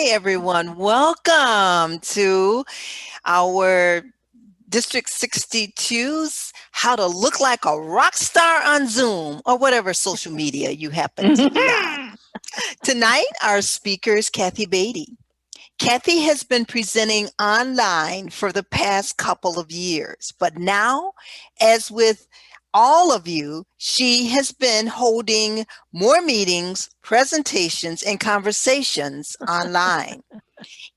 everyone. Welcome to our District 62's How to Look Like a Rock Star on Zoom or whatever social media you happen to be on. Tonight, our speaker is Kathey Batey. Kathey has been presenting online for the past couple of years, but now, as with all of you, she has been holding more meetings, presentations, and conversations online.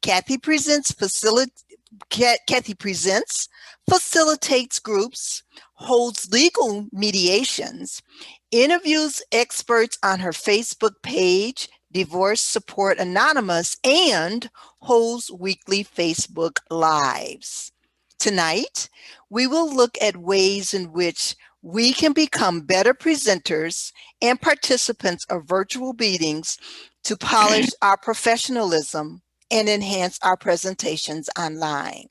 Kathey presents, facilitates groups, holds legal mediations, interviews experts on her Facebook page, Divorce Support Anonymous, and holds weekly Facebook Lives. Tonight, we will look at ways in which we can become better presenters and participants of virtual meetings to polish our professionalism and enhance our presentations online.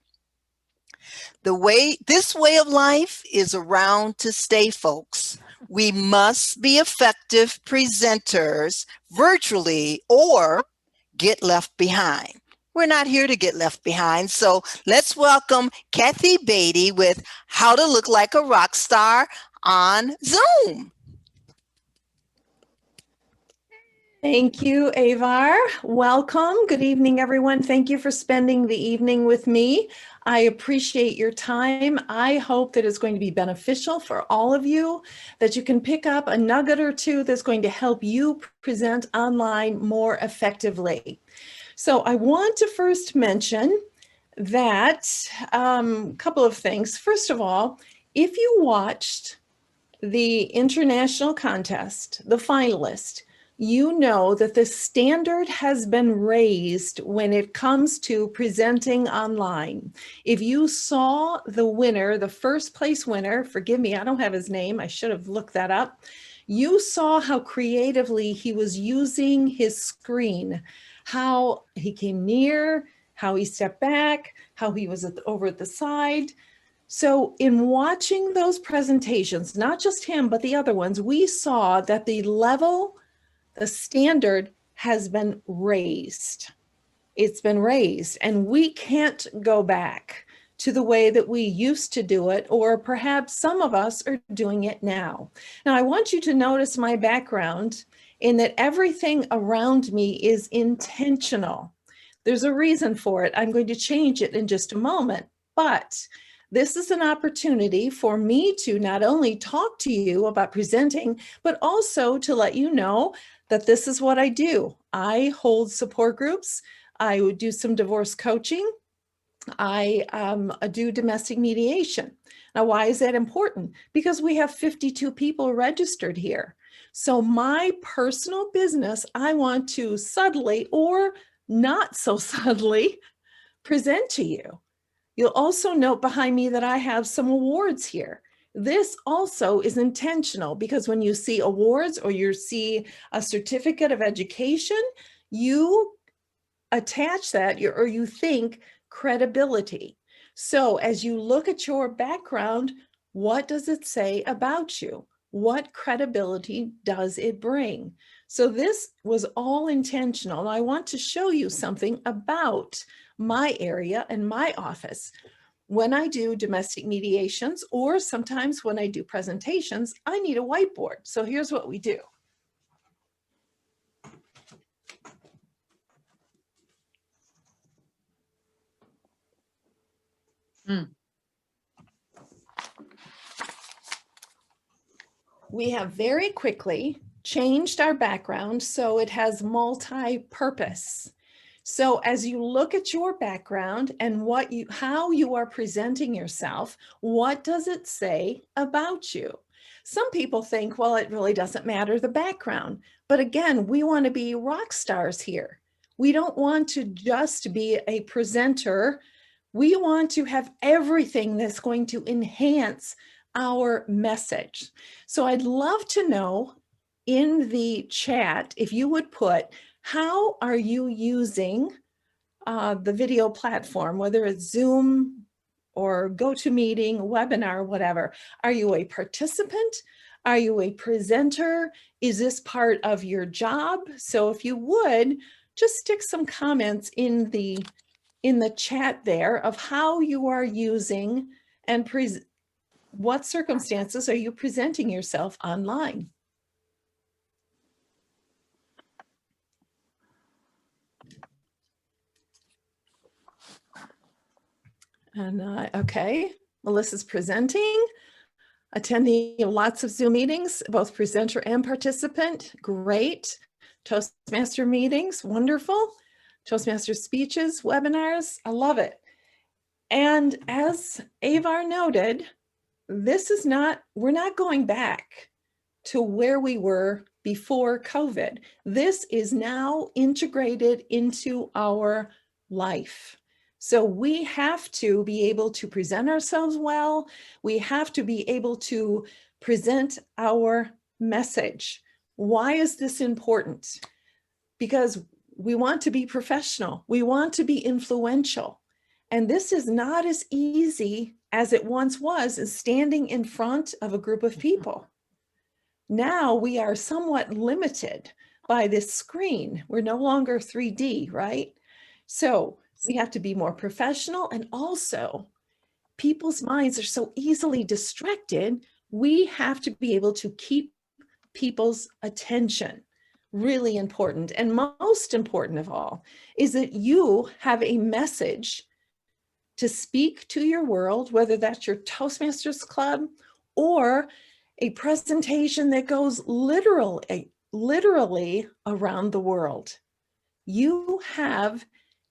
This way of life is around to stay, folks. We must be effective presenters virtually or get left behind. We're not here to get left behind. So let's welcome Kathey Batey with How to Look Like a Rock Star on Zoom. Thank you, Avar. Welcome. Good evening, everyone. Thank you for spending the evening with me. I appreciate your time. I hope that it's going to be beneficial for all of you, that you can pick up a nugget or two that's going to help you present online more effectively. So I want to first mention that a couple of things. First of all, if you watched the international contest, the finalist, you know that the standard has been raised when it comes to presenting online. If you saw the winner, the first place winner, forgive me, I don't have his name, I should have looked that up. You saw how creatively he was using his screen, how he came near, how he stepped back, how he was over at the side. So in watching those presentations, not just him, but the other ones, we saw that the standard has been raised. It's been raised, and we can't go back to the way that we used to do it, or perhaps some of us are doing it now. Now, I want you to notice my background in that everything around me is intentional. There's a reason for it. I'm going to change it in just a moment, but this is an opportunity for me to not only talk to you about presenting, but also to let you know that this is what I do. I hold support groups. I would do some divorce coaching. I do domestic mediation. Now, why is that important? Because we have 52 people registered here. So my personal business, I want to subtly or not so subtly present to you. You'll also note behind me that I have some awards here. This also is intentional because when you see awards or you see a certificate of education, you attach that or you think credibility. So as you look at your background, what does it say about you? What credibility does it bring? So this was all intentional. I want to show you something about my area and my office. When I do domestic mediations, or sometimes when I do presentations, I need a whiteboard. So here's what we do. We have very quickly changed our background so it has multi-purpose. So as you look at your background and how you are presenting yourself, what does it say about you? Some people think, well, it really doesn't matter the background. But again, we want to be rock stars here. We don't want to just be a presenter. We want to have everything that's going to enhance our message. So I'd love to know in the chat if you would put, how are you using the video platform, whether it's Zoom or GoToMeeting, webinar, whatever? Are you a participant? Are you a presenter? Is this part of your job? So if you would, just stick some comments in the chat there of how you are using and what circumstances are you presenting yourself online. And okay, Melissa's presenting, attending lots of Zoom meetings, both presenter and participant. Great. Toastmaster meetings, wonderful. Toastmaster speeches, webinars, I love it. And as Avar noted, we're not going back to where we were before COVID. This is now integrated into our life. So we have to be able to present ourselves well. We have to be able to present our message. Why is this important? Because we want to be professional. We want to be influential. And this is not as easy as it once was, as standing in front of a group of people. Now we are somewhat limited by this screen. We're no longer 3D, right? So we have to be more professional, and also people's minds are so easily distracted. We have to be able to keep people's attention. Really important. And most important of all is that you have a message to speak to your world, whether that's your Toastmasters Club or a presentation that goes literally around the world. You have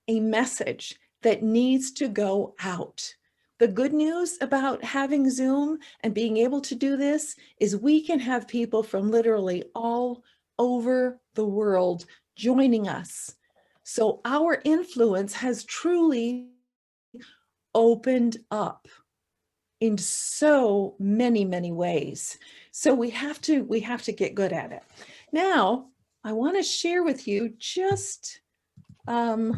a message that needs to go out. The good news about having Zoom and being able to do this is we can have people from literally all over the world joining us. So our influence has truly opened up in so many, many ways. So we have to get good at it. Now, I want to share with you just a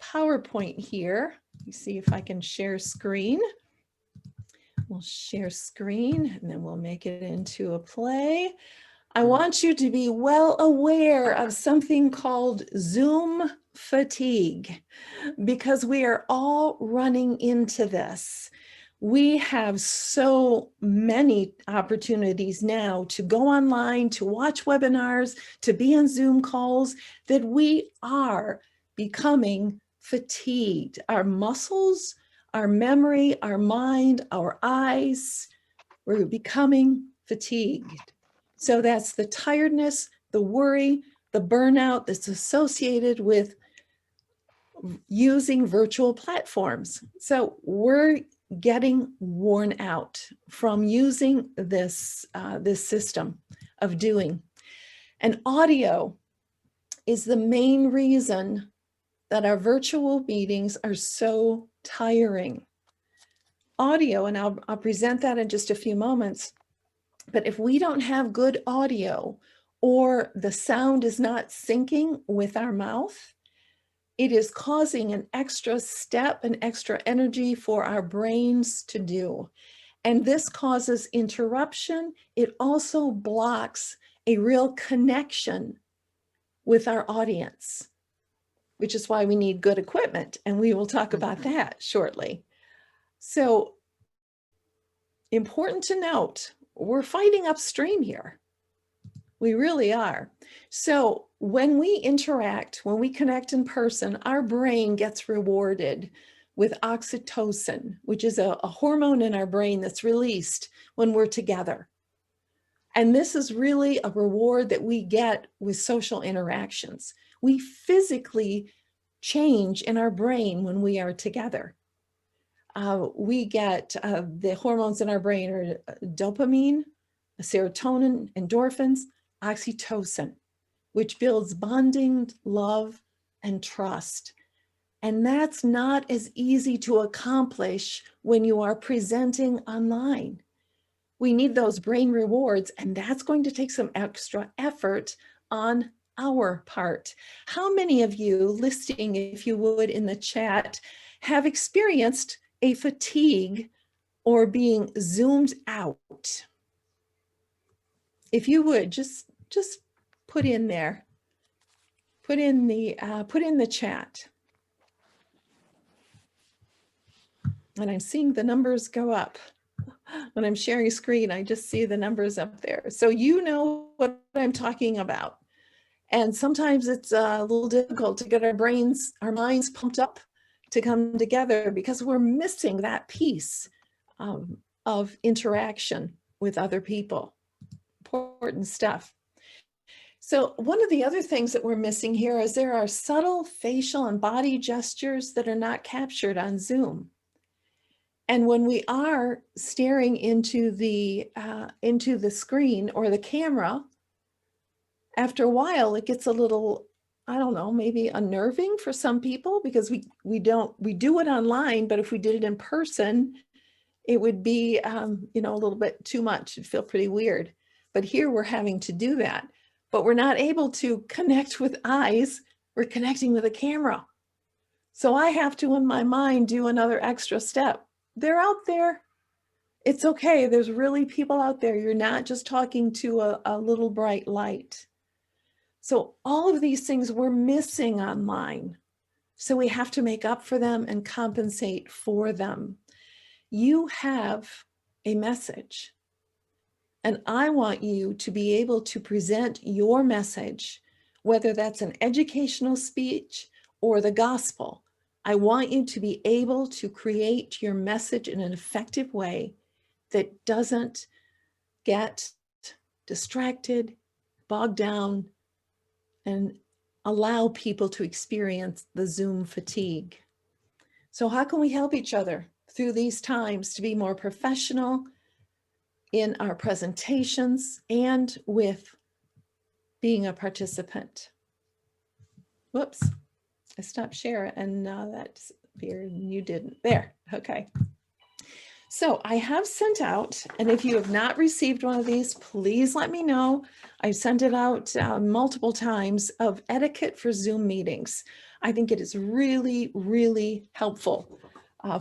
PowerPoint here. Let me see if I can share screen. We'll share screen and then we'll make it into a play. I want you to be well aware of something called Zoom fatigue, because we are all running into this. We have so many opportunities now to go online, to watch webinars, to be on Zoom calls, that we are becoming fatigued. Our muscles, our memory, our mind, our eyes, we're becoming fatigued. So that's the tiredness, the worry, the burnout that's associated with using virtual platforms. So we're getting worn out from using this system of doing. And audio is the main reason that our virtual meetings are so tiring. Audio, and I'll present that in just a few moments, but if we don't have good audio, or the sound is not syncing with our mouth, it is causing an extra step, an extra energy for our brains to do. And this causes interruption. It also blocks a real connection with our audience, which is why we need good equipment. And we will talk about that shortly. So important to note, we're fighting upstream here. We really are. So when we interact, when we connect in person, our brain gets rewarded with oxytocin, which is a hormone in our brain that's released when we're together. And this is really a reward that we get with social interactions. We physically change in our brain when we are together. We get the hormones in our brain are dopamine, serotonin, endorphins, oxytocin, which builds bonding, love, and trust. And that's not as easy to accomplish when you are presenting online. We need those brain rewards, and that's going to take some extra effort on our part. How many of you, listing if you would in the chat, have experienced a fatigue or being zoomed out? If you would, just put in there. put in the chat. And I'm seeing the numbers go up. When I'm sharing a screen, I just see the numbers up there. So you know what I'm talking about. And sometimes it's a little difficult to get our minds pumped up to come together because we're missing that piece of interaction with other people. Important stuff. So one of the other things that we're missing here is there are subtle facial and body gestures that are not captured on Zoom. And when we are staring into the screen or the camera, after a while, it gets a little, I don't know, maybe unnerving for some people because we do it online, but if we did it in person, it would be, a little bit too much. It'd feel pretty weird. But here we're having to do that, but we're not able to connect with eyes. We're connecting with a camera. So I have to, in my mind, do another extra step. They're out there. It's okay. There's really people out there. You're not just talking to a little bright light. So all of these things we're missing online. So we have to make up for them and compensate for them. You have a message, and I want you to be able to present your message, whether that's an educational speech or the gospel. I want you to be able to create your message in an effective way that doesn't get distracted, bogged down, and allow people to experience the Zoom fatigue. So how can we help each other through these times to be more professional in our presentations and with being a participant? Whoops, I stopped sharing and that disappeared and you didn't. There, okay. So I have sent out, and if you have not received one of these, please let me know. I've sent it out multiple times of etiquette for Zoom meetings. I think it is really, really helpful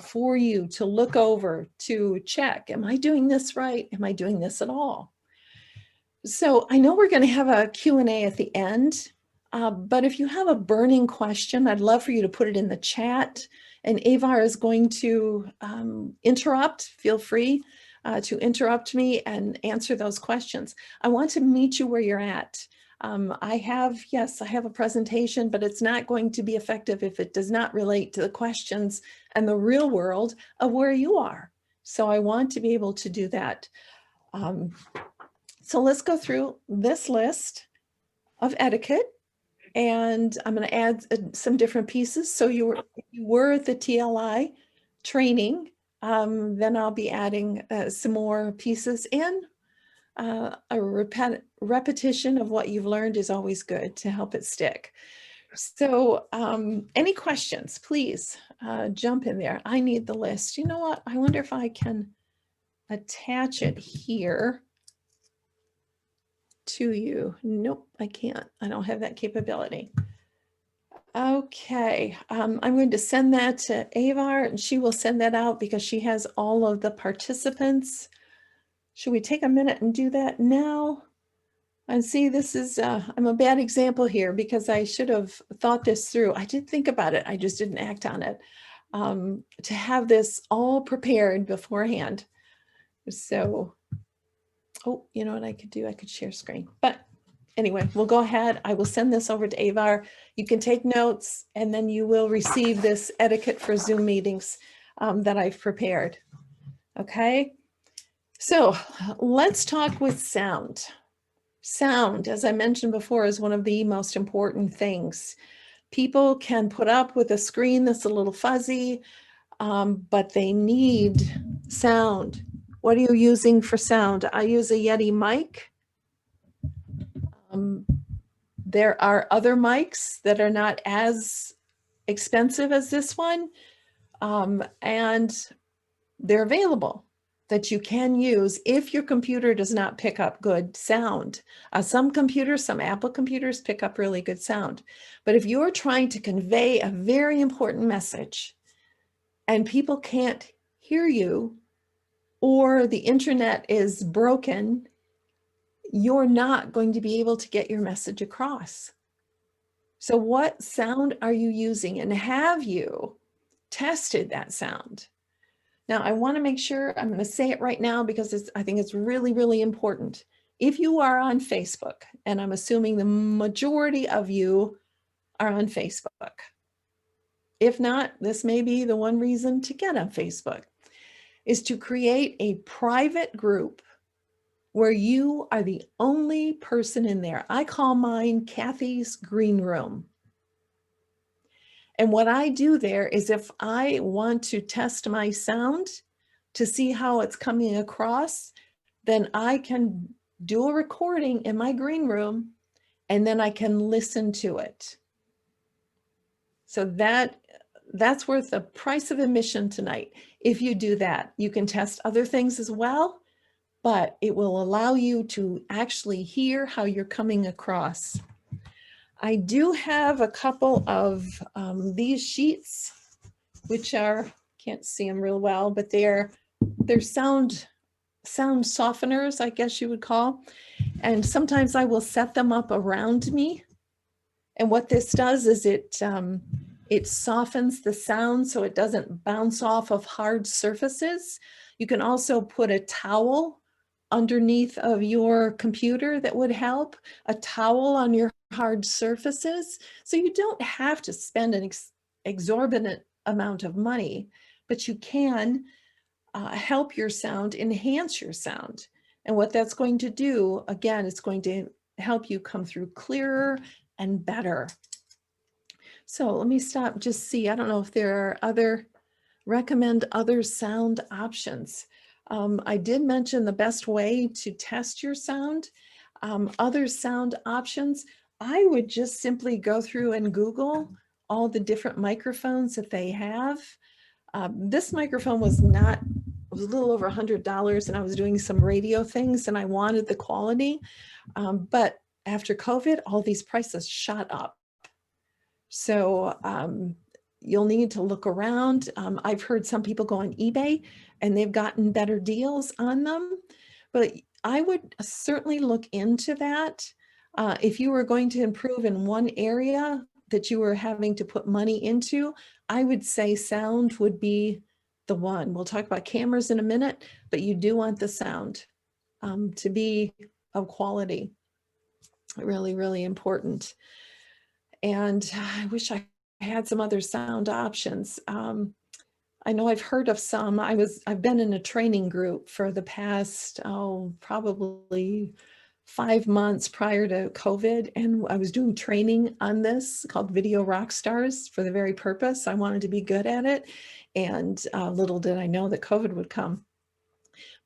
for you to look over, to check, am I doing this right? Am I doing this at all? So I know we're going to have a Q&A at the end, but if you have a burning question, I'd love for you to put it in the chat. And Avar is going to interrupt. Feel free to interrupt me and answer those questions. I want to meet you where you're at. I have a presentation, but it's not going to be effective if it does not relate to the questions and the real world of where you are. So I want to be able to do that. So let's go through this list of etiquette. And I'm going to add some different pieces. So you were at the TLI training, then I'll be adding some more pieces in. A repetition of what you've learned is always good to help it stick. So any questions, please jump in there. I need the list. You know what? I wonder if I can attach it here to you. Nope, I can't. I don't have that capability. Okay, I'm going to send that to Avar and she will send that out because she has all of the participants. Should we take a minute and do that now? And see, this is, I'm a bad example here because I should have thought this through. I did think about it. I just didn't act on it. To have this all prepared beforehand. So, oh, you know what I could do? I could share screen, but anyway, we'll go ahead. I will send this over to Avar. You can take notes and then you will receive this etiquette for Zoom meetings that I've prepared. Okay, so let's talk with sound. Sound, as I mentioned before, is one of the most important things. People can put up with a screen that's a little fuzzy, but they need sound. What are you using for sound? I use a Yeti mic. There are other mics that are not as expensive as this one, and they're available that you can use if your computer does not pick up good sound. Some computers, some Apple computers pick up really good sound. But if you're trying to convey a very important message and people can't hear you or the internet is broken, you're not going to be able to get your message across. So what sound are you using, and have you tested that sound? Now, I want to make sure, I'm going to say it right now because I think it's really, really important. If you are on Facebook, and I'm assuming the majority of you are on Facebook. If not, this may be the one reason to get on Facebook, is to create a private group where you are the only person in there. I call mine Kathey's Green Room. And what I do there is, if I want to test my sound to see how it's coming across, then I can do a recording in my green room, and then I can listen to it. So that's worth the price of admission tonight. If you do that, you can test other things as well, but it will allow you to actually hear how you're coming across. I do have a couple of these sheets, which are, can't see them real well, but they're sound softeners, I guess you would call. And sometimes I will set them up around me. And what this does is it softens the sound so it doesn't bounce off of hard surfaces. You can also put a towel underneath of your computer that would help, a towel on your hard surfaces. So you don't have to spend an exorbitant amount of money, but you can help your sound, enhance your sound. And what that's going to do, again, it's going to help you come through clearer and better. So let me stop, just see, I don't know if there are recommend other sound options. I did mention the best way to test your sound. Other sound options, I would just simply go through and Google all the different microphones that they have. This microphone was a little over $100, and I was doing some radio things and I wanted the quality. But after COVID, all these prices shot up. So you'll need to look around. I've heard some people go on eBay and they've gotten better deals on them, but I would certainly look into that. If you were going to improve in one area that you were having to put money into, I would say sound would be the one. We'll talk about cameras in a minute, but you do want the sound to be of quality. Really, really important. And I wish I had some other sound options. I know I've heard of some. I've been in a training group for the past, probably 5 months prior to COVID. And I was doing training on this called Video Rock Stars for the very purpose. I wanted to be good at it. And little did I know that COVID would come.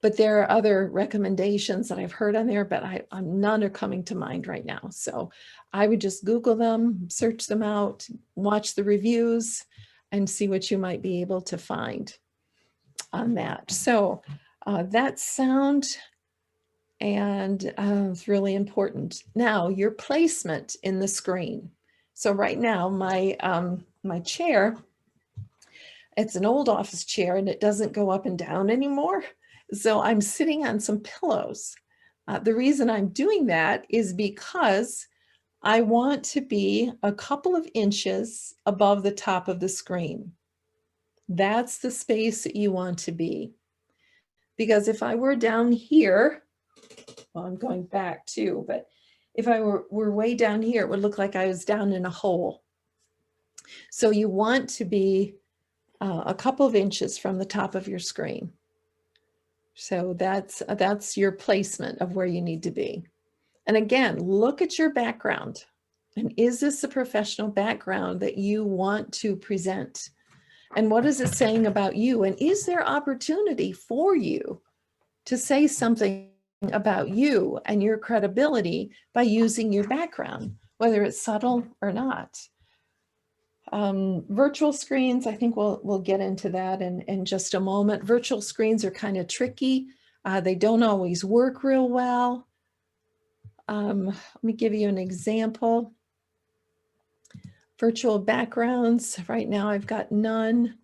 But there are other recommendations that I've heard on there, but none are coming to mind right now. So I would just Google them, search them out, watch the reviews, and see what you might be able to find on that. So that's sound, and it's really important. Now, your placement in the screen. So right now, my chair, it's an old office chair and it doesn't go up and down anymore. So I'm sitting on some pillows. The reason I'm doing that is because I want to be a couple of inches above the top of the screen. That's the space that you want to be. Because if I were down here, well, I'm going back too, but if I were way down here, it would look like I was down in a hole. So you want to be a couple of inches from the top of your screen. So that's your placement of where you need to be. And again, look at your background. And is this a professional background that you want to present? And what is it saying about you? And is there opportunity for you to say something about you and your credibility by using your background, whether it's subtle or not? Virtual screens, I think we'll get into that in just a moment. Virtual screens are kind of tricky. They don't always work real well. Let me give you an example. Virtual backgrounds, right now I've got none.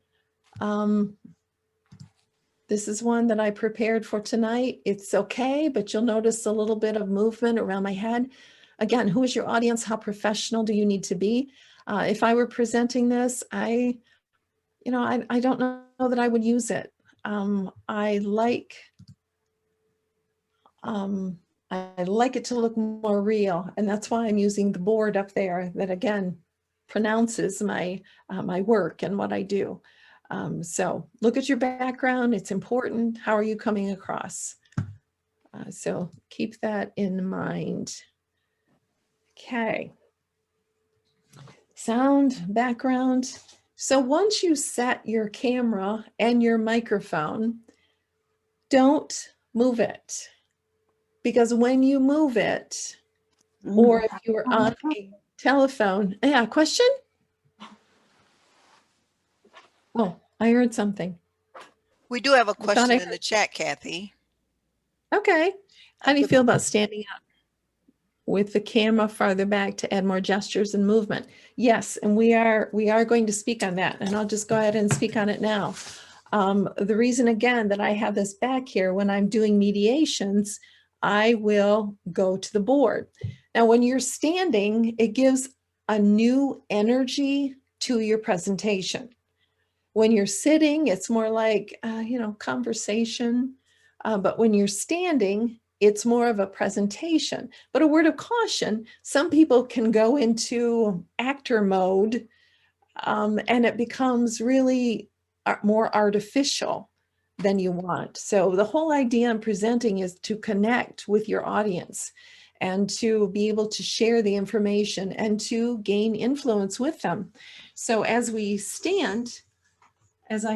This is one that I prepared for tonight. It's okay, but you'll notice a little bit of movement around my head. again, who is your audience? How professional do you need to be? If I were presenting this, I don't know that I would use it. I like it to look more real, and that's why I'm using the board up there that again pronounces my work and what I do. So look at your background; it's important. How are you coming across? So keep that in mind. Okay. Sound, background. So once you set your camera and your microphone, don't move it. Because when you move it, or if you are on a telephone, yeah, question? Oh, I heard something. We do have a I thought question I in the chat, Kathey. okay. How do you feel about standing up with the camera farther back to add more gestures and movement? Yes, and we are going to speak on that, and I'll just go ahead and speak on it now. The reason again that I have this back here when I'm doing mediations, I will go to the board. Now, when you're standing, it gives a new energy to your presentation. When you're sitting, it's more like, conversation. But when you're standing, it's more of a presentation. But a word of caution, some people can go into actor mode and it becomes really more artificial than you want. So the whole idea in presenting is to connect with your audience and to be able to share the information and to gain influence with them. So as I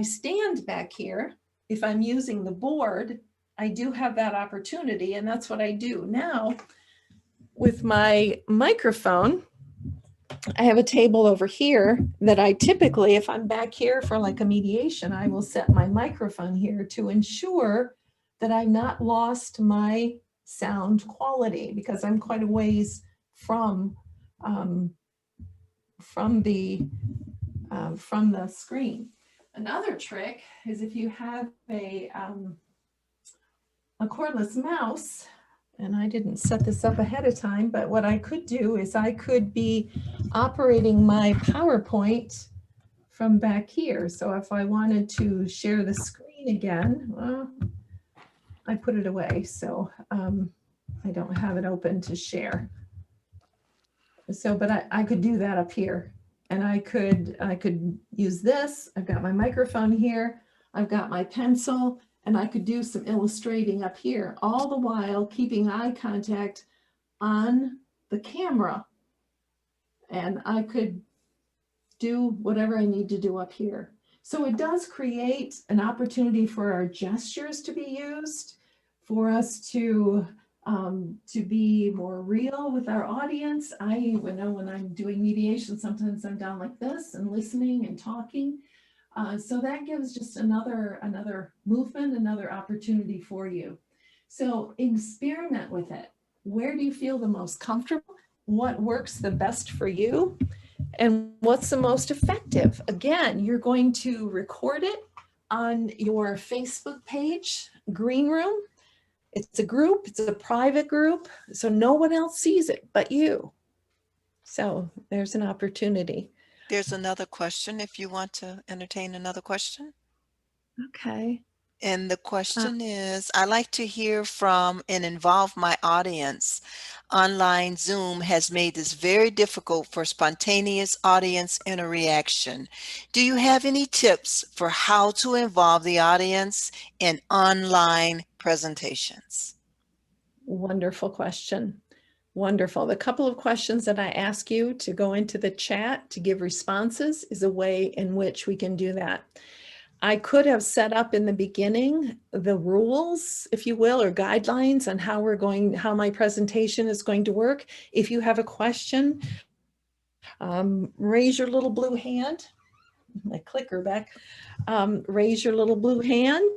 stand back here, if I'm using the board, I do have that opportunity, and that's what I do. Now, with my microphone, I have a table over here that I typically, if I'm back here for like a mediation, I will set my microphone here to ensure that I've not lost my sound quality because I'm quite a ways from the screen. Another trick is if you have a cordless mouse, and I didn't set this up ahead of time, but what I could do is I could be operating my PowerPoint from back here. So if I wanted to share the screen again, well, I put it away, so I don't have it open to share. So, but I could do that up here, and I could use this. I've got my microphone here. I've got my pencil, and I could do some illustrating up here, all the while keeping eye contact on the camera. And I could do whatever I need to do up here. So it does create an opportunity for our gestures to be used, for us to be more real with our audience. I know when I'm doing mediation, sometimes I'm down like this and listening and talking. So that gives just another movement, another opportunity for you. So experiment with it. Where do you feel the most comfortable? What works the best for you? And what's the most effective? Again, you're going to record it on your Facebook page, Green Room. It's a group, it's a private group, so no one else sees it but you. So there's an opportunity. There's another question if you want to entertain another question. Okay. And the question is, I like to hear from and involve my audience. Online Zoom has made this very difficult for spontaneous audience interaction. Do you have any tips for how to involve the audience in online presentations? Wonderful question. Wonderful. The couple of questions that I ask you to go into the chat to give responses is a way in which we can do that. I could have set up in the beginning the rules, if you will, or guidelines on how my presentation is going to work. If you have a question, raise your little blue hand. My clicker back. Raise your little blue hand.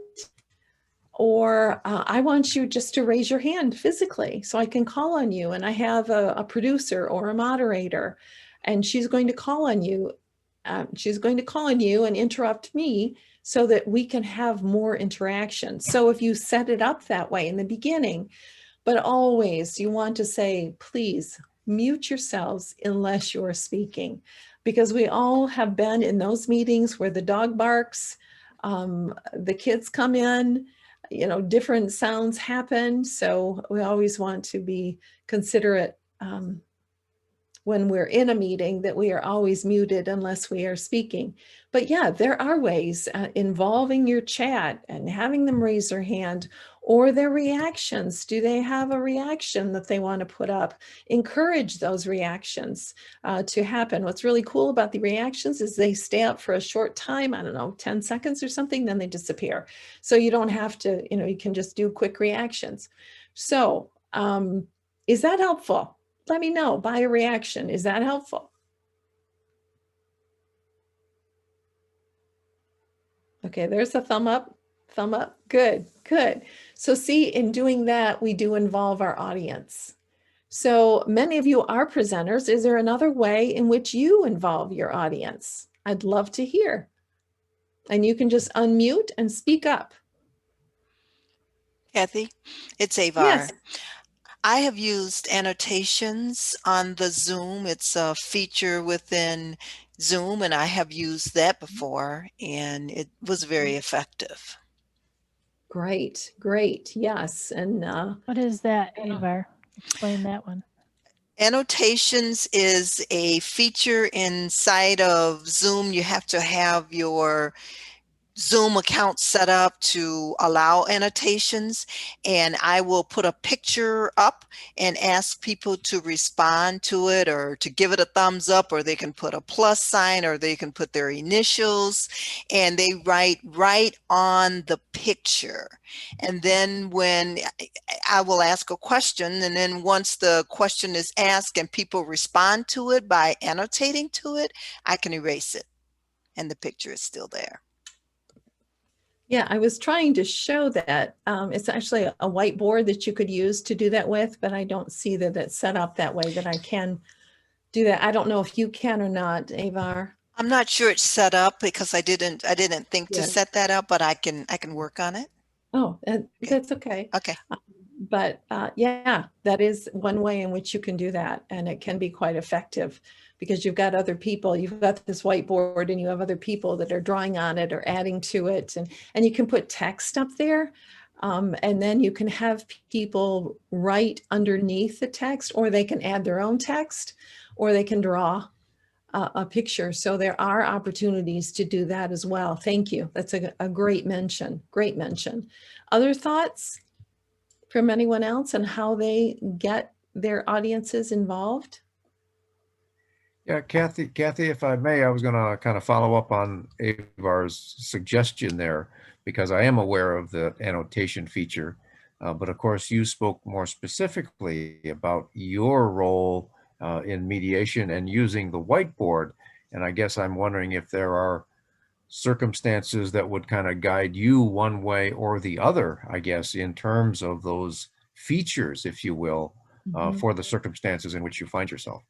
Or I want you just to raise your hand physically so I can call on you. And I have a producer or a moderator, and she's going to call on you. She's going to call on you and interrupt me so that we can have more interaction. So if you set it up that way in the beginning, but always you want to say, please mute yourselves unless you're speaking, because we all have been in those meetings where the dog barks, the kids come in, different sounds happen. So we always want to be considerate when we're in a meeting that we are always muted unless we are speaking. But yeah, there are ways involving your chat and having them raise their hand or their reactions. Do they have a reaction that they want to put up? Encourage those reactions to happen. What's really cool about the reactions is they stay up for a short time, I don't know, 10 seconds or something, then they disappear. So you don't have to, you can just do quick reactions. So is that helpful? Let me know by a reaction. Is that helpful? Okay, there's a thumb up, thumb up. Good, good. So see, in doing that, we do involve our audience. So many of you are presenters. Is there another way in which you involve your audience? I'd love to hear. And you can just unmute and speak up. Kathey, it's Yes. Avar. I have used annotations on the Zoom. It's a feature within Zoom, and I have used that before, and it was very effective. Great, great. Yes. And what is that, Avar? Explain that one. Annotations is a feature inside of Zoom. You have to have your Zoom account set up to allow annotations, and I will put a picture up and ask people to respond to it or to give it a thumbs up, or they can put a plus sign, or they can put their initials, and they write right on the picture. And then when I will ask a question, and then once the question is asked and people respond to it by annotating to it, I can erase it and the picture is still there. yeah, I was trying to show that. It's actually a whiteboard that you could use to do that with, but I don't see that it's set up that way that I can do that. I don't know if you can or not, Avar. I'm not sure it's set up because I didn't think to Yeah. set that up, but I can work on it. Oh, that's okay. Okay. But yeah, that is one way in which you can do that. And it can be quite effective because you've got other people, you've got this whiteboard and you have other people that are drawing on it or adding to it. And you can put text up there. And then you can have people write underneath the text, or they can add their own text, or they can draw a picture. So there are opportunities to do that as well. Thank you. That's a great mention. Great mention. Other thoughts from anyone else on how they get their audiences involved? Yeah, Kathey, if I may, I was going to kind of follow up on Avar's suggestion there, because I am aware of the annotation feature. But of course, you spoke more specifically about your role in mediation and using the whiteboard. And I guess I'm wondering if there are circumstances that would kind of guide you one way or the other, I guess, in terms of those features, if you will, for the circumstances in which you find yourself.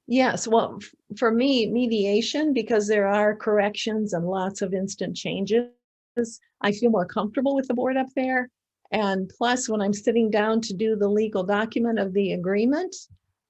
Yes, well, for me, mediation, because there are corrections and lots of instant changes, I feel more comfortable with the board up there. And plus, when I'm sitting down to do the legal document of the agreement,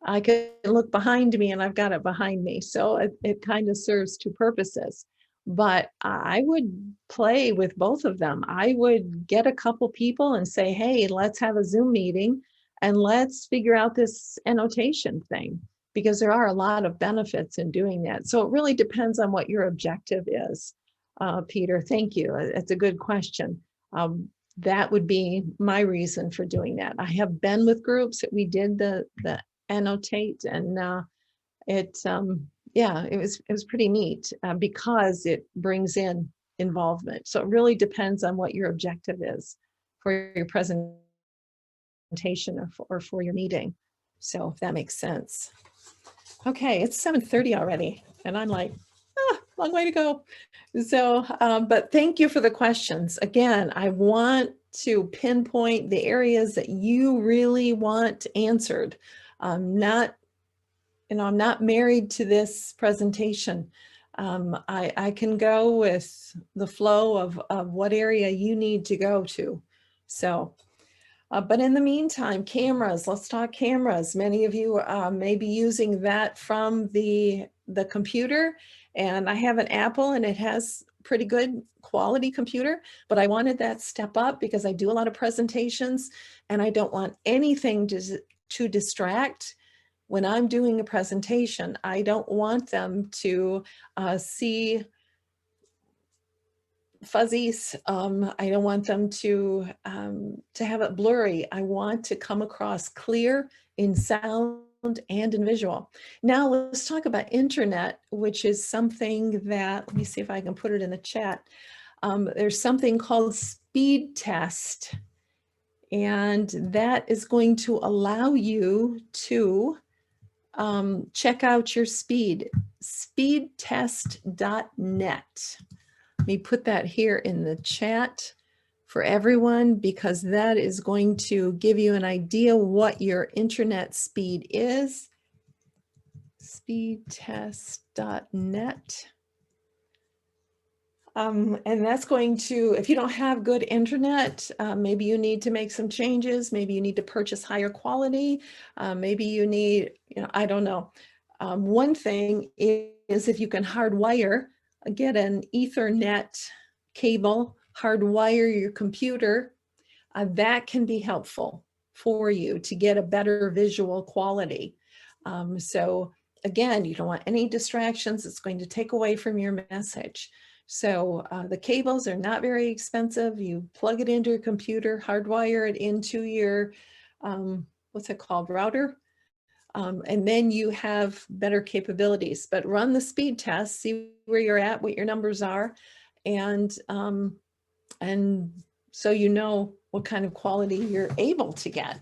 I can look behind me and I've got it behind me. So it kind of serves two purposes. But I would play with both of them. I would get a couple people and say, hey, let's have a Zoom meeting and let's figure out this annotation thing, because there are a lot of benefits in doing that. So it really depends on what your objective is. Peter, thank you. It's a good question. That would be my reason for doing that. I have been with groups that we did the annotate, and yeah, it was pretty neat because it brings in involvement. So it really depends on what your objective is for your presentation or for your meeting. So if that makes sense. Okay, it's 7:30 already, and I'm like, long way to go. So, but thank you for the questions. Again, I want to pinpoint the areas that you really want answered. I'm not married to this presentation. I can go with the flow of what area you need to go to. So, But in the meantime, cameras, let's talk cameras. Many of you may be using that from the computer, and I have an Apple and it has pretty good quality computer, but I wanted that step up because I do a lot of presentations and I don't want anything to distract. When I'm doing a presentation, I don't want them to see fuzzies. I don't want them to have it blurry. I want to come across clear in sound and in visual. Now let's talk about internet, which is something that, let me see if I can put it in the chat. There's something called speed test, and that is going to allow you to check out your speed, speedtest.net. Let me put that here in the chat for everyone, because that is going to give you an idea what your internet speed is. Speedtest.net. And that's going to, if you don't have good internet, maybe you need to make some changes. Maybe you need to purchase higher quality. Maybe you need, I don't know. One thing is if you can hardwire, get an Ethernet cable, hardwire your computer, that can be helpful for you to get a better visual quality. So again, you don't want any distractions. It's going to take away from your message. So the cables are not very expensive. You plug it into your computer, hardwire it into your, what's it called, router. And then you have better capabilities. But run the speed test, see where you're at, what your numbers are, and so you know what kind of quality you're able to get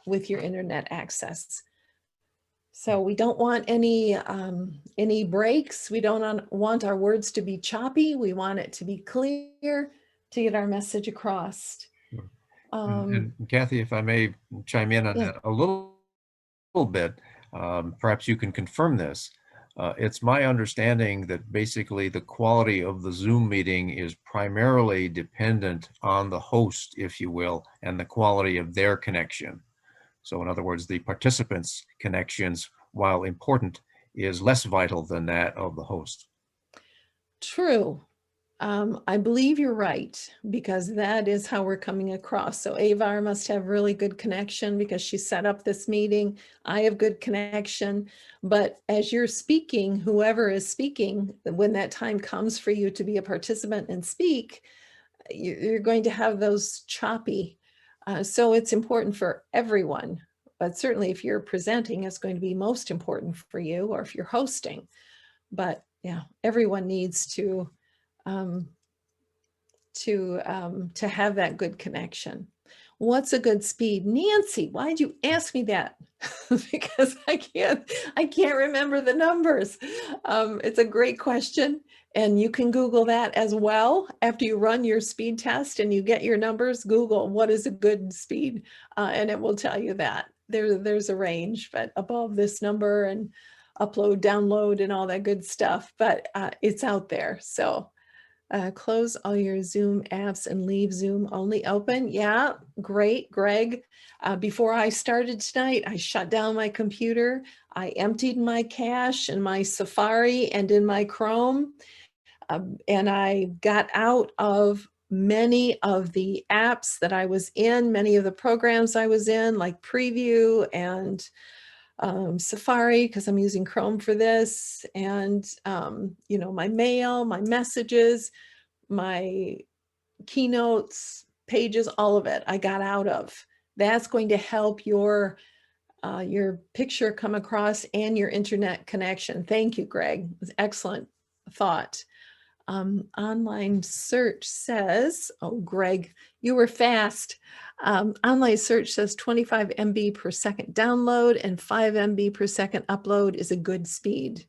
with your internet access. So we don't want any breaks. We don't want our words to be choppy. We want it to be clear to get our message across. And Kathey, if I may chime in on that a little bit, perhaps you can confirm this. It's my understanding that basically the quality of the Zoom meeting is primarily dependent on the host, if you will, and the quality of their connection. So in other words, the participants' connections, while important, is less vital than that of the host. True. I believe you're right, because that is how we're coming across. So Avar must have really good connection because she set up this meeting. I have good connection, but as you're speaking, whoever is speaking, when that time comes for you to be a participant and speak, you're going to have those choppy. So it's important for everyone, but certainly if you're presenting, it's going to be most important for you, or if you're hosting. But yeah, everyone needs to have that good connection. What's a good speed? Nancy, why'd you ask me that? Because I can't remember the numbers. It's a great question. And you can Google that as well. After you run your speed test and you get your numbers, Google what is a good speed, and it will tell you that. There's a range, but above this number, and upload, download, and all that good stuff. But it's out there. So close all your Zoom apps and leave Zoom only open. Yeah, great, Greg. Before I started tonight, I shut down my computer. I emptied my cache in my Safari and in my Chrome. And I got out of many of the apps that I was in, many of the programs I was in, like Preview and Safari, because I'm using Chrome for this, and my mail, my messages, my keynotes, pages, all of it I got out of. That's going to help your picture come across and your internet connection. Thank you, Greg. It was excellent thought. Online search says, oh, Greg, you were fast. Online search says 25 MB per second download and 5 MB per second upload is a good speed.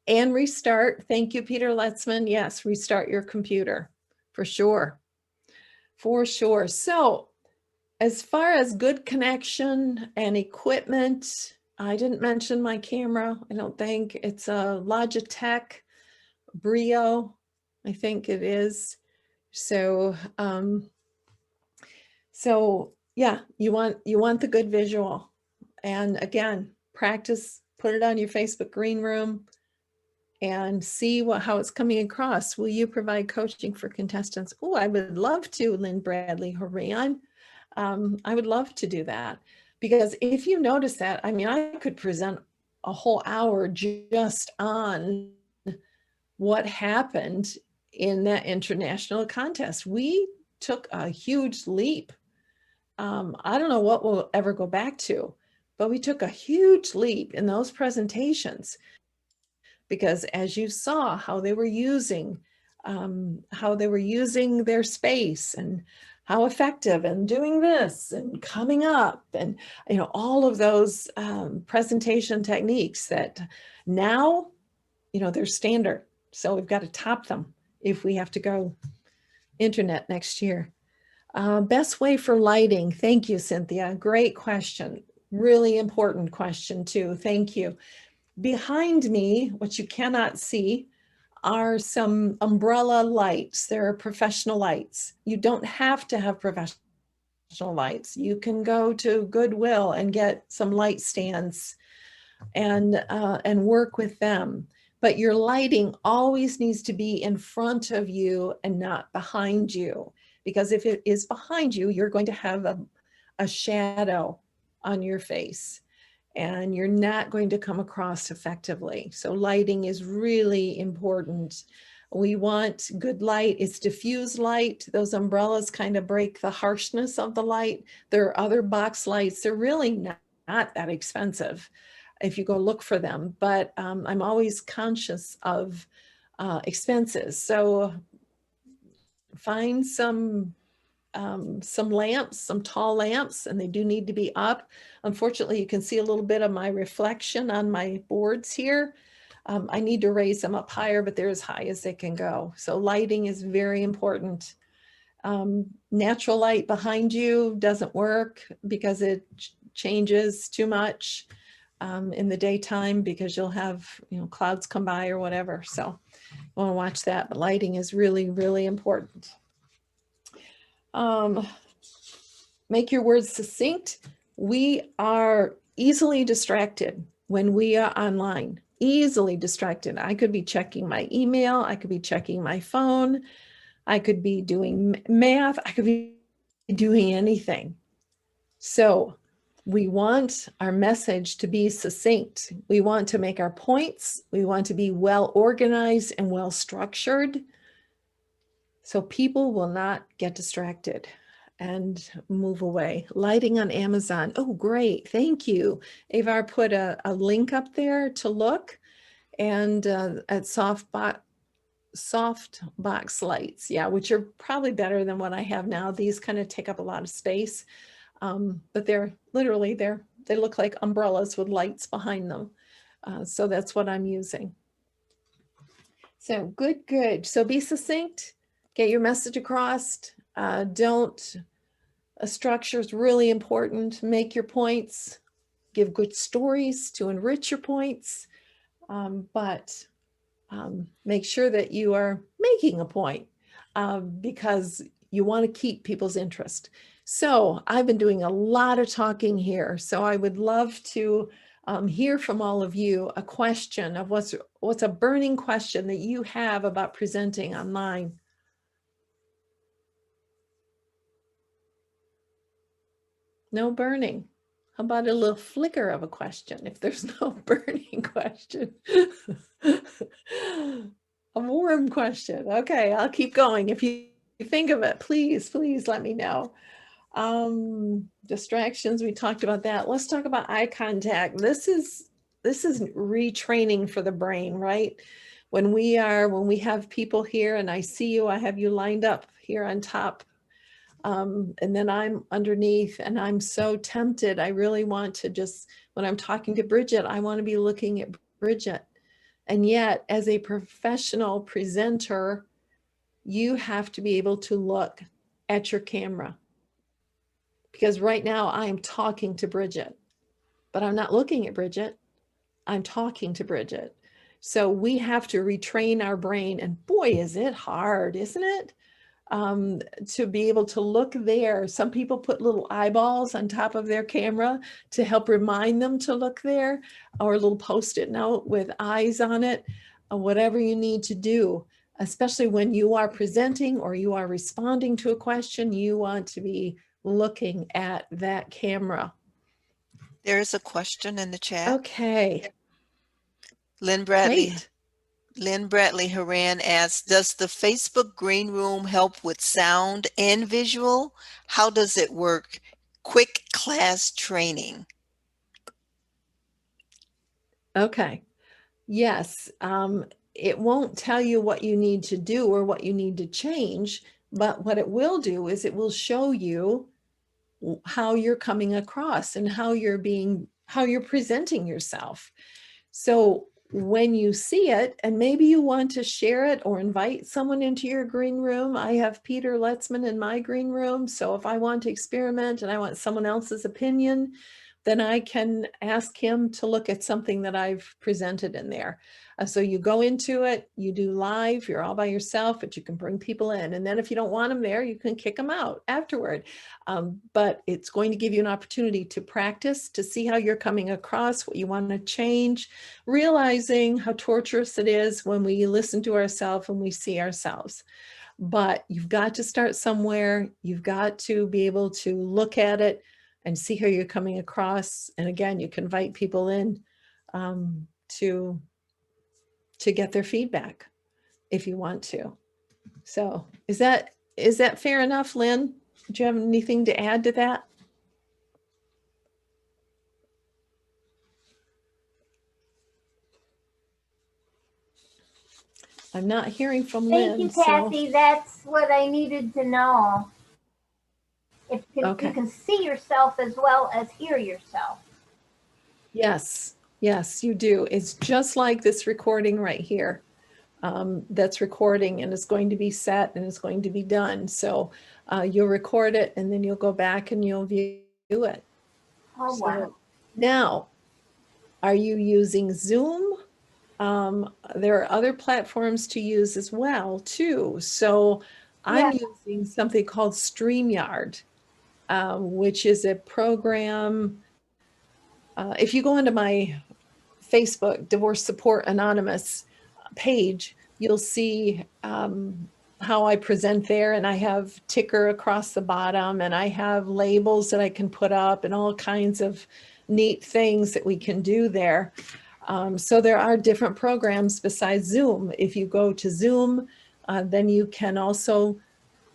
And restart. Thank you, Peter Letzman. Yes, restart your computer for sure. For sure. So as far as good connection and equipment, I didn't mention my camera. I don't think. It's a Logitech Brio, I think it is. So, Yeah, you want the good visual. And again, practice, put it on your Facebook green room and see how it's coming across. Will you provide coaching for contestants? Oh, I would love to, Lynn Bradley Horan. I would love to do that, because if you notice that, I mean, I could present a whole hour just on what happened in that international contest. We took a huge leap. I don't know what we'll ever go back to, but we took a huge leap in those presentations, because as you saw how they were using their space and how effective and doing this and coming up and all of those presentation techniques that now they're standard. So we've got to top them if we have to go internet next year. Best way for lighting. Thank you, Cynthia. Great question. Really important question too. Thank you. Behind me, what you cannot see, are some umbrella lights. There are professional lights. You don't have to have professional lights. You can go to Goodwill and get some light stands and work with them. But your lighting always needs to be in front of you and not behind you, because if it is behind you, you're going to have a shadow on your face and you're not going to come across effectively. So lighting is really important. We want good light. It's diffuse light. Those umbrellas kind of break the harshness of the light. There are other box lights. They're really not that expensive if you go look for them, but I'm always conscious of expenses. So find some lamps, some tall lamps, and they do need to be up. Unfortunately, you can see a little bit of my reflection on my boards here. I need to raise them up higher, but they're as high as they can go. So lighting is very important. Natural light behind you doesn't work because it changes too much in the daytime, because you'll have clouds come by or whatever. So you want to watch that, but lighting is really, really important. Make your words succinct. We are easily distracted when we are online, easily distracted. I could be checking my email. I could be checking my phone. I could be doing math. I could be doing anything. So we want our message to be succinct. We want to make our points. We want to be well organized and well structured, so people will not get distracted and move away. Lighting on Amazon. Oh, great. Thank you. Avar put a link up there to look, and at soft box lights. Yeah, which are probably better than what I have now. These kind of take up a lot of space, but they're literally, they look like umbrellas with lights behind them. So that's what I'm using. So good. So be succinct. Get your message across. Structure is really important. Make your points. Give good stories to enrich your points. But make sure that you are making a point, because you want to keep people's interest. So I've been doing a lot of talking here. So I would love to hear from all of you a question of what's a burning question that you have about presenting online. No burning. How about a little flicker of a question if there's no burning question? A warm question. Okay, I'll keep going. If you think of it, please let me know. Distractions, we talked about that. Let's talk about eye contact. This is retraining for the brain, right? When we have people here and I see you, I have you lined up here on top. And then I'm underneath, and I'm so tempted. I really want to just, when I'm talking to Bridget, I want to be looking at Bridget. And yet, as a professional presenter, you have to be able to look at your camera. Because right now I am talking to Bridget, but I'm not looking at Bridget. I'm talking to Bridget. So we have to retrain our brain. And boy, is it hard, isn't it? to be able to look there. Some people put little eyeballs on top of their camera to help remind them to look there, or a little Post-it note with eyes on it, whatever you need to do, especially when you are presenting or you are responding to a question, you want to be looking at that camera. There is a question in the chat. Okay, Lynn Bradley. great. Lynn Bradley Haran asks, does the Facebook Green Room help with sound and visual? How does it work? Quick class training. Okay. Yes, it won't tell you what you need to do or what you need to change, but what it will do is it will show you how you're coming across and how you're presenting yourself. So when you see it, and maybe you want to share it or invite someone into your green room. I have Peter Letzman in my green room. So if I want to experiment and I want someone else's opinion, then I can ask him to look at something that I've presented in there. So you go into it, you do live, you're all by yourself, but you can bring people in. And then if you don't want them there, you can kick them out afterward. But it's going to give you an opportunity to practice, to see how you're coming across, what you want to change, realizing how torturous it is when we listen to ourselves and we see ourselves. But you've got to start somewhere. You've got to be able to look at it and see how you're coming across. And again, you can invite people in to get their feedback if you want to. So is that fair enough, Lynn? Do you have anything to add to that? I'm not hearing from Lynn. Thank you, Kathey. That's what I needed to know. If you can see yourself as well as hear yourself. Yes, yes, you do. It's just like this recording right here. That's recording and it's going to be set and it's going to be done. So you'll record it and then you'll go back and you'll view it. Oh, wow. Now, are you using Zoom? There are other platforms to use as well too. So I'm using something called StreamYard, which is a program. If you go into my Facebook Divorce Support Anonymous page, you'll see how I present there, and I have ticker across the bottom, and I have labels that I can put up and all kinds of neat things that we can do there. So there are different programs besides Zoom. If you go to Zoom, then you can also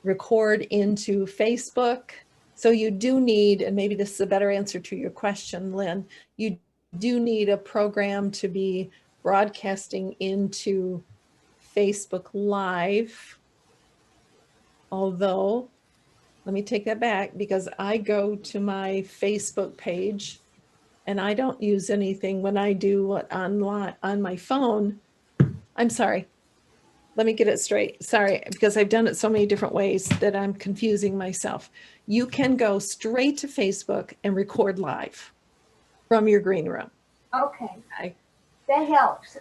record into Facebook. So you do need, and maybe this is a better answer to your question, Lynn, you do need a program to be broadcasting into Facebook Live. Although, let me take that back, because I go to my Facebook page and I don't use anything when I do online on my phone. I'm sorry. Let me get it straight. Sorry, because I've done it so many different ways that I'm confusing myself. You can go straight to Facebook and record live from your green room. Okay. That helps.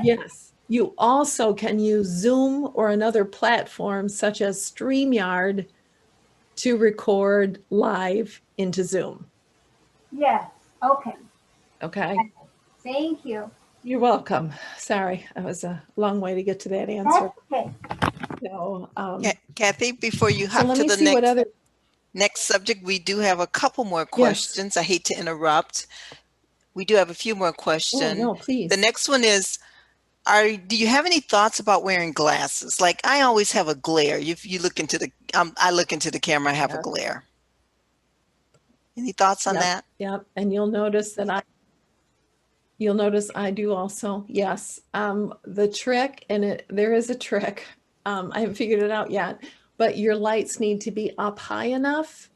Yes. You also can use Zoom or another platform such as StreamYard to record live into Zoom. Yes. Okay. Okay. Thank you. You're welcome. Sorry, that was a long way to get to that answer. That's okay. So, Kathey, before you so hop let to me the see what other. next subject, we do have a couple more questions. I hate to interrupt. We do have a few more questions. Oh, no, please. The next one is, do you have any thoughts about wearing glasses? Like, I always have a glare. If you look into the, I look into the camera, I have a glare. Any thoughts on that? Yep. And you'll notice that you'll notice I do also. Yes. The trick, and there is a trick. I haven't figured it out yet, but your lights need to be up high enough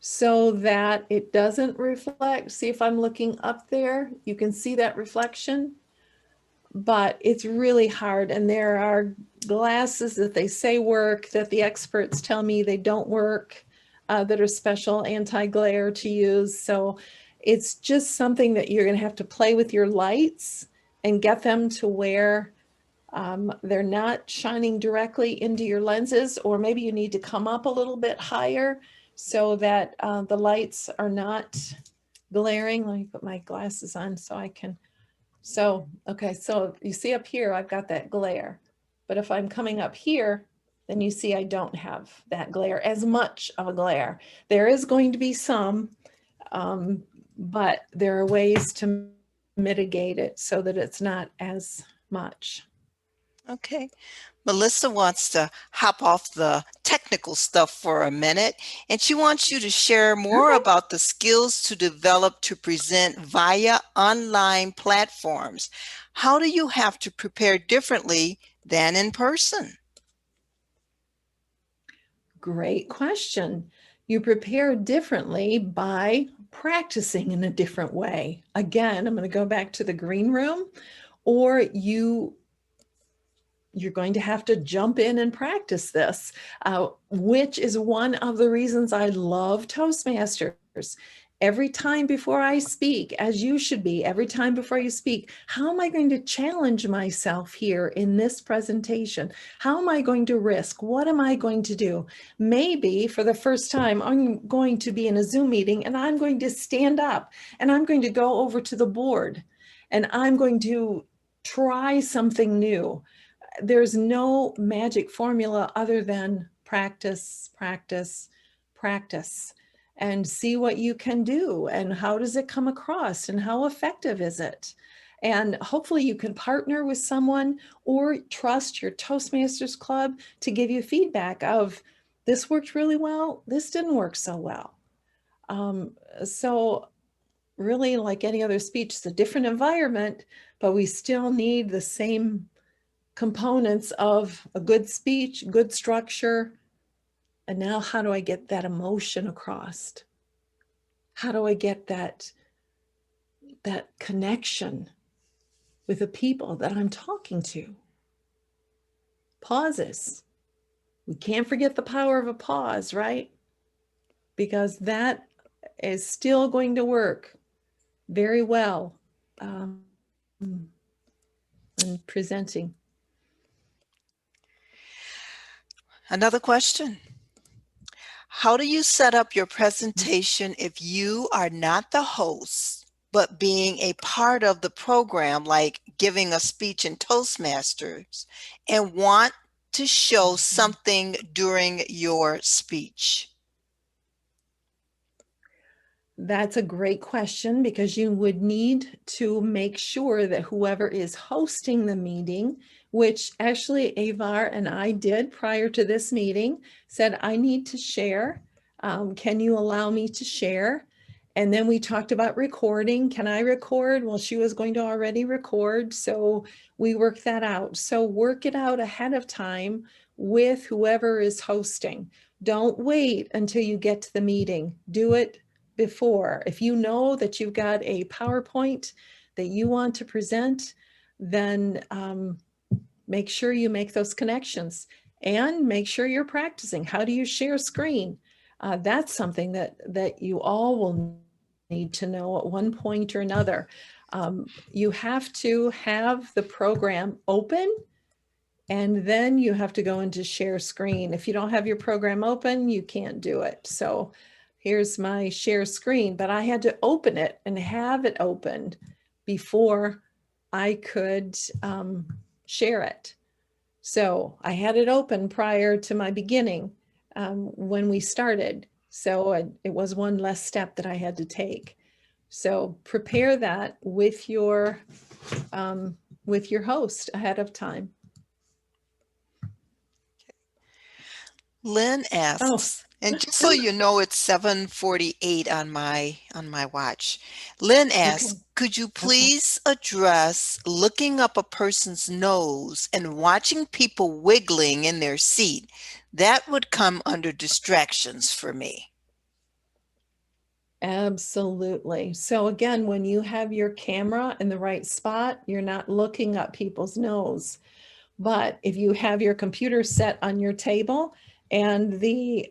so that it doesn't reflect. See, if I'm looking up there, you can see that reflection, but it's really hard. And there are glasses that they say work, that the experts tell me they don't work, that are special anti-glare to use. So it's just something that you're going to have to play with your lights and get them to where They're not shining directly into your lenses, or maybe you need to come up a little bit higher so that the lights are not glaring. Let me put my glasses on so I can. So, okay, so you see up here, I've got that glare. But if I'm coming up here, then you see I don't have that glare, as much of a glare. There is going to be some, but there are ways to mitigate it so that it's not as much. Okay. Melissa wants to hop off the technical stuff for a minute, and she wants you to share more Okay. about the skills to develop to present via online platforms. How do you have to prepare differently than in person? Great question. You prepare differently by practicing in a different way. Again, I'm going to go back to the green room, or you're going to have to jump in and practice this, which is one of the reasons I love Toastmasters. Every time before I speak, as you should be, every time before you speak, how am I going to challenge myself here in this presentation? How am I going to risk? What am I going to do? Maybe for the first time, I'm going to be in a Zoom meeting and I'm going to stand up and I'm going to go over to the board and I'm going to try something new. There's no magic formula other than practice, practice, practice, and see what you can do and how does it come across and how effective is it. And hopefully you can partner with someone or trust your Toastmasters club to give you feedback of this worked really well, this didn't work so well. So really, like any other speech, it's a different environment, but we still need the same components of a good speech, good structure. And now how do I get that emotion across? How do I get that connection with the people that I'm talking to? Pauses. We can't forget the power of a pause, right? Because that is still going to work very well in presenting. Another question. How do you set up your presentation if you are not the host, but being a part of the program, like giving a speech in Toastmasters, and want to show something during your speech? That's a great question, because you would need to make sure that whoever is hosting the meeting, which actually Avar and I did prior to this meeting, said, I need to share. Can you allow me to share? And then we talked about recording. Can I record? Well, she was going to already record, so we worked that out. So work it out ahead of time with whoever is hosting. Don't wait until you get to the meeting. Do it before. If you know that you've got a PowerPoint that you want to present, then make sure you make those connections and make sure you're practicing. How do you share screen? That's something that you all will need to know at one point or another. You have to have the program open, and then you have to go into share screen. If you don't have your program open, you can't do it. So here's my share screen, but I had to open it and have it opened before I could share it. So I had it open prior to my beginning when we started. So it was one less step that I had to take. So prepare that with your host ahead of time. Lynn asks, and just so you know, it's 7:48 on my watch. Lynn asks, Okay. could you please address looking up a person's nose and watching people wiggling in their seat? That would come under distractions for me. Absolutely. So again, when you have your camera in the right spot, you're not looking up people's nose. But if you have your computer set on your table and the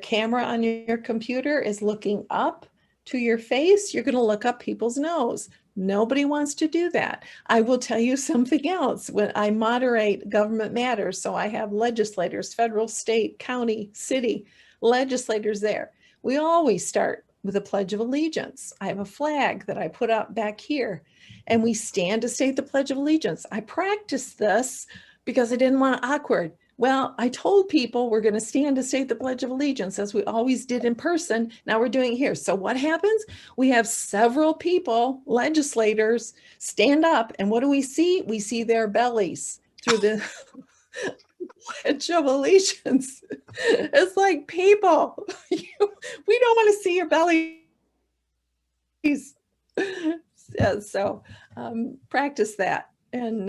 camera on your computer is looking up to your face, you're going to look up people's nose. Nobody wants to do that. I will tell you something else. When I moderate Government Matters, so I have legislators, federal, state, county, city legislators there. We always start with a Pledge of Allegiance. I have a flag that I put up back here, and we stand to state the Pledge of Allegiance. I practiced this because I didn't want it awkward. Well, I told people we're going to stand to state the Pledge of Allegiance as we always did in person. Now we're doing it here. So what happens? We have several people, legislators, stand up, and what do we see? We see their bellies through the Pledge of Allegiance. It's like, people, we don't want to see your bellies. So practice that. And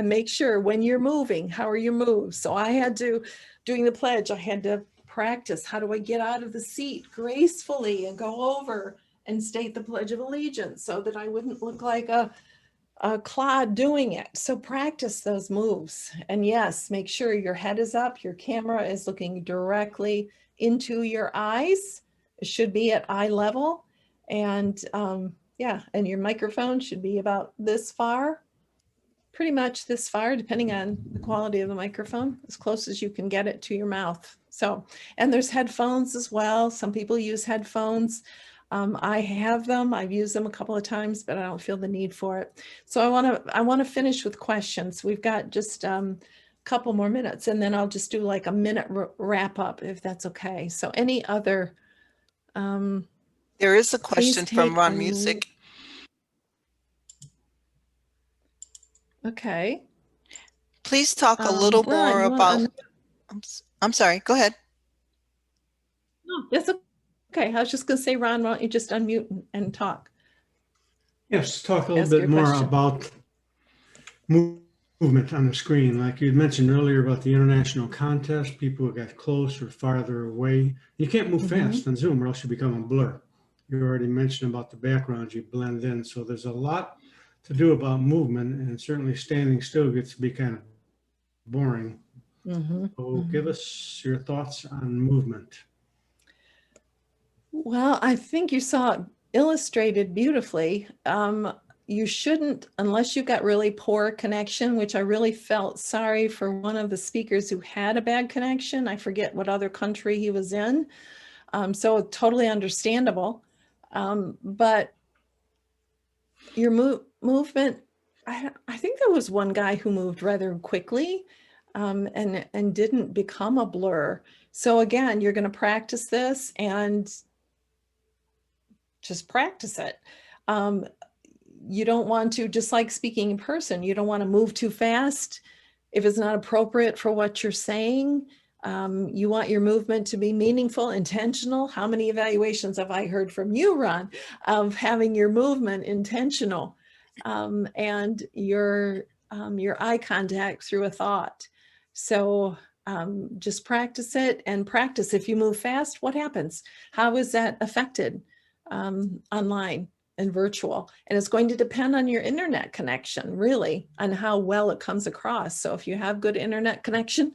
make sure when you're moving, how are your moves? So I had to, doing the pledge, I had to practice, how do I get out of the seat gracefully and go over and state the Pledge of Allegiance so that I wouldn't look like a clod doing it. So practice those moves. And yes, make sure your head is up, your camera is looking directly into your eyes. It should be at eye level. And yeah, and your microphone should be about this far. Pretty much this far, depending on the quality of the microphone, as close as you can get it to your mouth. So, and there's headphones as well. Some people use headphones. I have them. I've used them a couple of times, but I don't feel the need for it. So I want to finish with questions. We've got just a couple more minutes, and then I'll just do like a minute wrap up, if that's okay. So any other? There is a question from Ron Music. Okay. Please talk a little more about, I'm sorry, go ahead. No, that's okay. I was just going to say, Ron, why don't you just unmute and talk? Yes, talk a little bit more about movement on the screen. Like you mentioned earlier about the international contest, people got close or farther away. You can't move fast on Zoom or else you become a blur. You already mentioned about the background, you blend in. So there's a lot to do about movement, and certainly standing still gets to be kind of boring. So give us your thoughts on movement. Well, I think you saw it illustrated beautifully. You shouldn't, unless you've got really poor connection, which I really felt sorry for one of the speakers who had a bad connection. I forget what other country he was in. So totally understandable. But your movement, I think there was one guy who moved rather quickly and didn't become a blur. So again, you're going to practice this and just practice it. You don't want to, just like speaking in person, you don't want to move too fast if it's not appropriate for what you're saying. You want your movement to be meaningful, intentional. How many evaluations have I heard from you, Ron, of having your movement intentional and your eye contact through a thought? So just practice it, and practice. If you move fast, what happens? How is that affected online and virtual? And it's going to depend on your internet connection, really, on how well it comes across. So if you have good internet connection,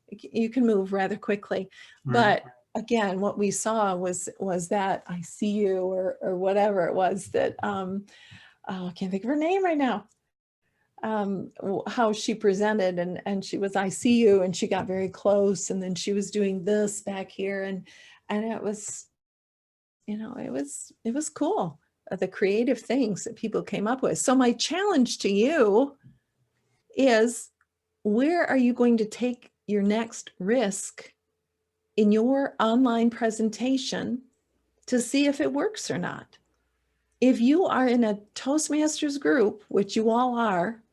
you can move rather quickly. Right. But again, what we saw was that I see you or whatever it was that, I can't think of her name right now, how she presented, and she was, I see you, and she got very close, and then she was doing this back here, and it was, you know, it was cool, the creative things that people came up with. So my challenge to you is, where are you going to take your next risk in your online presentation to see if it works or not? If you are in a Toastmasters group, which you all are,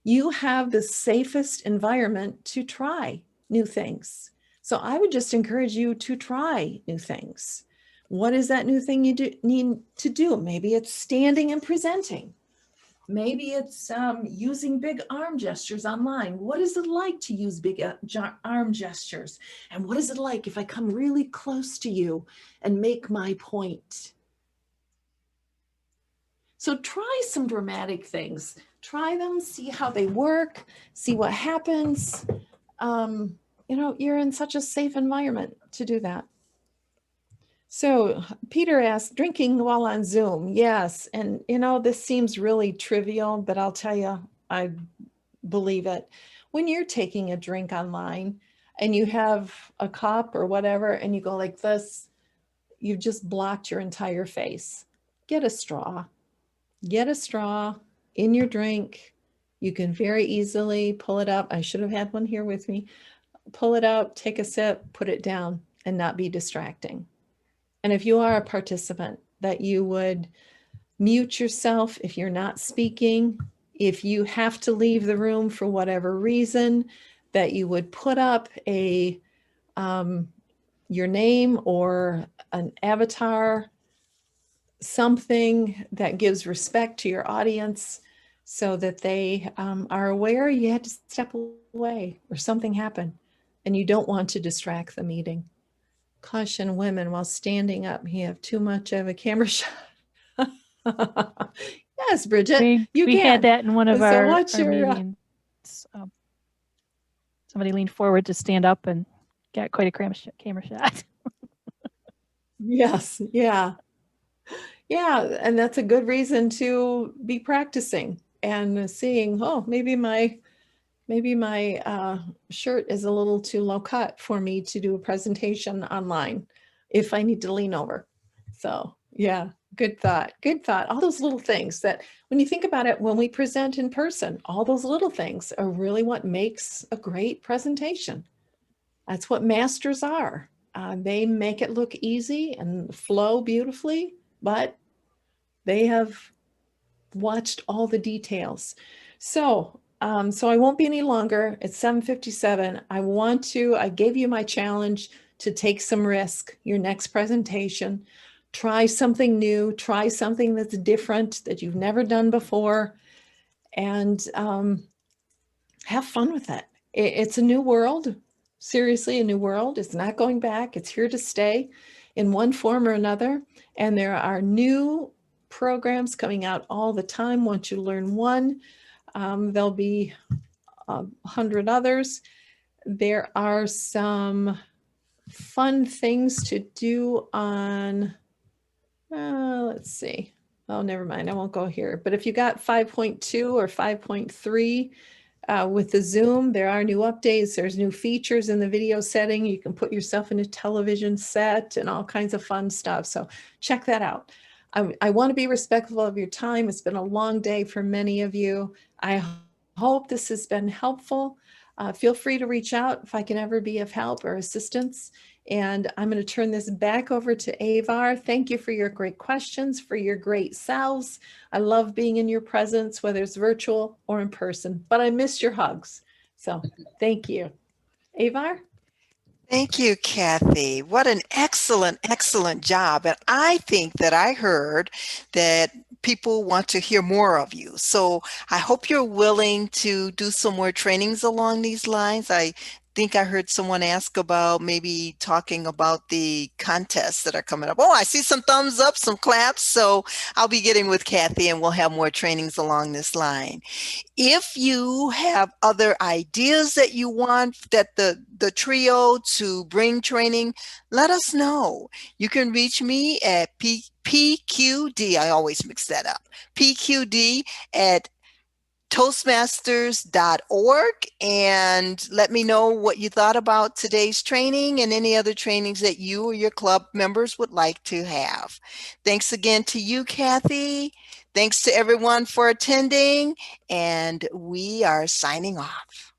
you have the safest environment to try new things. So I would just encourage you to try new things. What is that new thing you need to do? Maybe it's standing and presenting. Maybe it's using big arm gestures online. What is it like to use big arm gestures? And what is it like if I come really close to you and make my point? So try some dramatic things. Try them, see how they work, see what happens. You know, you're in such a safe environment to do that. So Peter asked, drinking while on Zoom. Yes. And this seems really trivial, but I'll tell you, I believe it. When you're taking a drink online and you have a cup or whatever, and you go like this, you've just blocked your entire face. Get a straw. Get a straw in your drink. You can very easily pull it up. I should have had one here with me. Pull it up, take a sip, put it down, and not be distracting. And if you are a participant, that you would mute yourself if you're not speaking. If you have to leave the room for whatever reason, that you would put up your name or an avatar, something that gives respect to your audience so that they are aware you had to step away or something happened and you don't want to distract the meeting. Caution women while standing up. You have too much of a camera shot. Yes, Bridget, we had that in one of So our what's your, meetings. Somebody leaned forward to stand up and got quite a camera shot. Yes, yeah. Yeah, and that's a good reason to be practicing and seeing, oh, maybe my shirt is a little too low cut for me to do a presentation online if I need to lean over. So yeah, good thought. Good thought. All those little things that when you think about it, when we present in person, all those little things are really what makes a great presentation. That's what masters are. They make it look easy and flow beautifully, but they have watched all the details. So I won't be any longer. It's 7:57. I gave you my challenge to take some risk, your next presentation. Try something new, try something that's different that you've never done before, and have fun with it. It's a new world, seriously, a new world. It's not going back. It's here to stay in one form or another. And there are new programs coming out all the time. Once you learn one, there'll be 100 others. There are some fun things to do on, let's see. Oh, never mind. I won't go here. But if you got 5.2 or 5.3 with the Zoom, there are new updates. There's new features in the video setting. You can put yourself in a television set and all kinds of fun stuff. So check that out. I want to be respectful of your time. It's been a long day for many of you. I hope this has been helpful. Feel free to reach out if I can ever be of help or assistance. And I'm going to turn this back over to Avar. Thank you for your great questions, for your great selves. I love being in your presence, whether it's virtual or in person, but I miss your hugs. So thank you. Avar? Thank you, Kathey. What an excellent, excellent job. And I think that I heard that people want to hear more of you. So I hope you're willing to do some more trainings along these lines. I think I heard someone ask about maybe talking about the contests that are coming up. Oh, I see some thumbs up, some claps. So I'll be getting with Kathey and we'll have more trainings along this line. If you have other ideas that you want that the trio to bring training, let us know. You can reach me at PQD, I always mix that up, PQD at toastmasters.org, and let me know what you thought about today's training and any other trainings that you or your club members would like to have. Thanks again to you, Kathey. Thanks to everyone for attending, and we are signing off.